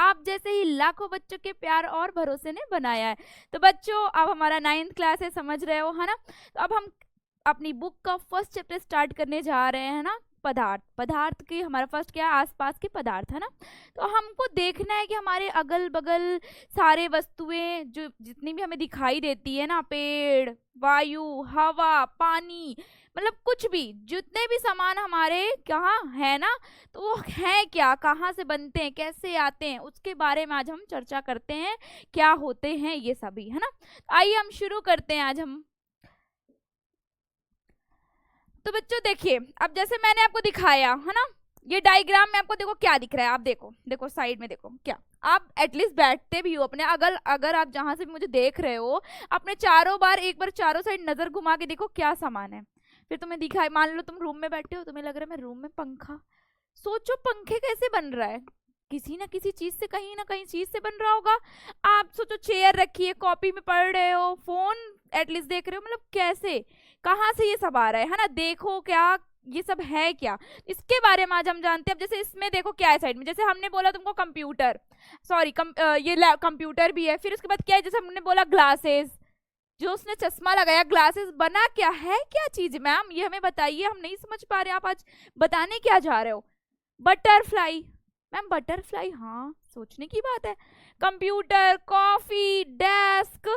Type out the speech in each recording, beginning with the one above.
आप जैसे ही लाखों बच्चों के प्यार और भरोसे ने बनाया है। तो बच्चों अब हमारा 9th क्लास है, समझ रहे हो है ना। तो अब हम अपनी बुक का फर्स्ट चैप्टर स्टार्ट करने जा रहे हैं ना, पदार्थ। पदार्थ की हमारा फर्स्ट क्या है, आसपास के पदार्थ है ना। तो हमको देखना है कि हमारे अगल बगल सारे वस्तुएं जो जितनी भी हमें दिखाई देती है ना, पेड़, वायु, हवा, पानी, मतलब कुछ भी जितने भी सामान हमारे कहाँ है ना, तो वो है क्या, कहाँ से बनते हैं, कैसे आते हैं, उसके बारे में आज हम चर्चा करते हैं, क्या होते हैं ये सभी, है ना। आइए हम शुरू करते हैं आज हम। तो बच्चों देखिए, अब जैसे मैंने आपको दिखाया है ना, ये डायग्राम में आपको देखो क्या दिख रहा है। आप देखो, देखो साइड में देखो क्या, आप एटलीस्ट बैठते भी हो अपने, अगर आप जहां से भी मुझे देख रहे हो, अपने चारों बार एक बार चारों साइड नजर घुमा के देखो क्या सामान है। फिर तुम्हें दिखाई, मान लो तुम रूम में बैठे हो, तुम्हें लग रहा है मैं रूम में पंखा, सोचो पंखे कैसे बन रहा है, किसी ना किसी चीज से, कहीं ना कहीं चीज से बन रहा होगा। आप सोचो चेयर रखी है, कॉपी में पढ़ रहे हो, फोन एटलीस्ट देख रहे हो, मतलब कैसे, कहाँ से ये सब आ रहा है ना। देखो क्या ये सब है क्या, इसके बारे में आज हम जानते हैं। अब जैसे इसमें देखो क्या है साइड में, जैसे हमने बोला तुमको कंप्यूटर, सॉरी ये कंप्यूटर भी है। फिर उसके बाद क्या है, जैसे हमने बोला ग्लासेस, जो उसने चश्मा लगाया, ग्लासेस बना क्या है, क्या चीज मैम ये हमें बताइए, हम नहीं समझ पा रहे, आप आज बताने क्या जा रहे हो। बटरफ्लाई मैम, बटरफ्लाई, हाँ सोचने की बात है। Computer, coffee, desk,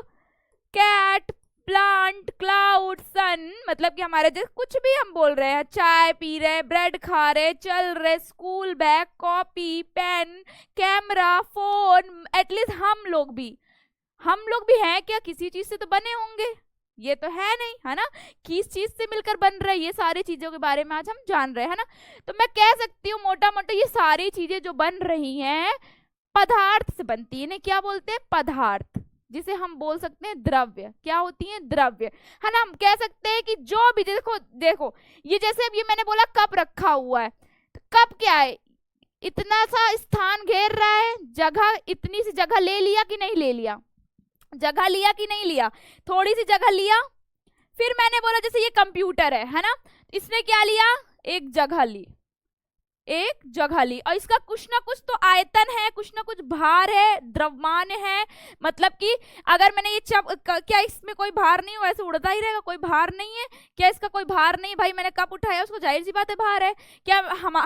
cat, plant, cloud, sun, मतलब कि हमारे जैसे कुछ भी हम बोल रहे हैं, चाय पी रहे, ब्रेड खा रहे, चल रहे, school bag, copy, pen, camera, phone, at least हम लोग भी हैं क्या, किसी चीज से तो बने होंगे, ये तो है नहीं है ना, किस चीज से मिलकर बन रहा है, ये सारी चीजों के बारे में आज हम जान रहे हैं ना। तो मैं कह सकती हूँ मोटा मोटा ये सारी चीजें जो बन रही हैं पदार्थ से बनती है, क्या बोलते हैं, पदार्थ, जिसे हम बोल सकते हैं द्रव्य। क्या होती है, द्रव्य, है ना। हम कह सकते हैं कि जो भी, देखो देखो ये जैसे अब ये मैंने बोला कप रखा हुआ है, तो कप क्या है, इतना सा स्थान घेर रहा है, जगह, इतनी सी जगह ले लिया कि नहीं ले लिया, जगह लिया कि नहीं लिया, थोड़ी सी जगह लिया। फिर मैंने बोला जैसे ये कंप्यूटर है ना, इसने क्या लिया, एक जगह ली, एक जगह ली, और इसका कुछ ना कुछ तो आयतन है, कुछ ना कुछ भार है, द्रव्यमान है, मतलब कि अगर मैंने ये क्या इसमें कोई भार नहीं हो, ऐसे उड़ता ही रहेगा, कोई भार नहीं है क्या, इसका कोई भार नहीं, भाई मैंने कप उठाया उसको जाहिर सी बात है भार है। क्या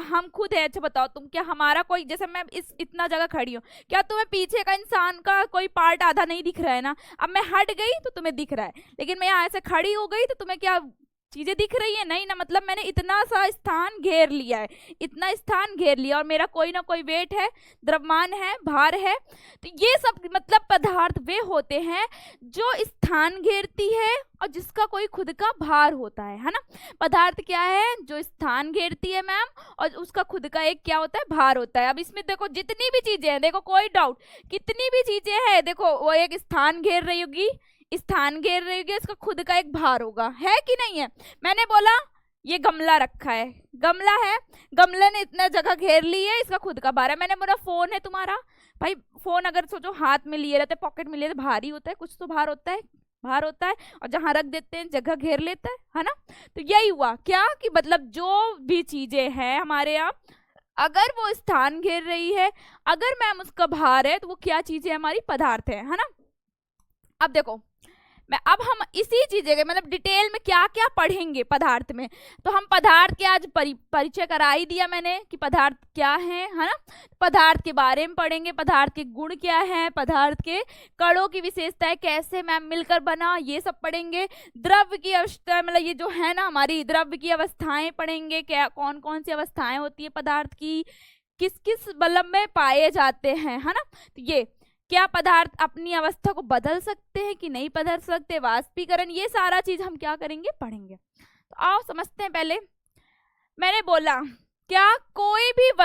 हम खुद है, अच्छा बताओ तुम, क्या हमारा कोई, जैसे मैं इतना जगह खड़ी हूँ, क्या तुम्हें पीछे का इंसान का कोई पार्ट आधा नहीं दिख रहा है ना, अब मैं हट गई तो तुम्हें दिख रहा है, लेकिन मैं यहाँ से खड़ी हो गई तो तुम्हें क्या चीजें दिख रही है, नहीं ना, मतलब मैंने इतना सा स्थान घेर लिया है, इतना स्थान घेर लिया, और मेरा कोई ना कोई वेट है, द्रव्यमान है, भार है। तो ये सब मतलब पदार्थ वे होते हैं जो स्थान घेरती है और जिसका कोई खुद का भार होता है ना। पदार्थ क्या है, जो स्थान घेरती है मैम, और उसका खुद का एक क्या होता है, भार होता है। अब इसमें देखो जितनी भी चीजें हैं, देखो कोई डाउट, कितनी भी चीजें हैं, देखो वो एक स्थान घेर रही होगी, स्थान घेर रही होगी, इसका खुद का एक भार होगा, है कि नहीं है। मैंने बोला ये गमला रखा है, गमला है, गमले ने इतना जगह घेर ली है, इसका खुद का भार है। मैंने बोला फोन है तुम्हारा, भाई फोन अगर सोचो हाथ में लिए रहते, पॉकेट में लिए रहते, भारी होता है, कुछ तो भार होता है, भार होता है, और जहां रख देते हैं जगह घेर लेता है ना। तो यही हुआ क्या कि मतलब जो भी चीजें हैं हमारे यहाँ, अगर वो स्थान घेर रही है, अगर मैम उसका भार है, तो वो क्या चीजें हमारी, पदार्थ है ना। अब देखो अब हम इसी चीजें के मतलब डिटेल में क्या क्या पढ़ेंगे पदार्थ में। तो हम पदार्थ के आज परिचय करा ही दिया मैंने कि पदार्थ क्या है ना। पदार्थ के बारे में पढ़ेंगे, पदार्थ के गुण क्या है, पदार्थ के कणों की विशेषताएं कैसे मैम मिलकर बना, ये सब पढ़ेंगे। द्रव्य की अवस्था, मतलब ये जो है ना हमारी द्रव्य की अवस्थाएं पढ़ेंगे, क्या कौन कौन सी अवस्थाएं होती है पदार्थ की, किस किस बलम में पाए जाते हैं, है ना। तो ये क्या पदार्थ अपनी अवस्था को बदल सकते हैं कि नहीं बदल सकते, वाष्पीकरण, ये सारा चीज हम क्या करेंगे, पढ़ेंगे। तो आओ समझते हैं। पहले मैंने बोला क्या कोई भी वस्तु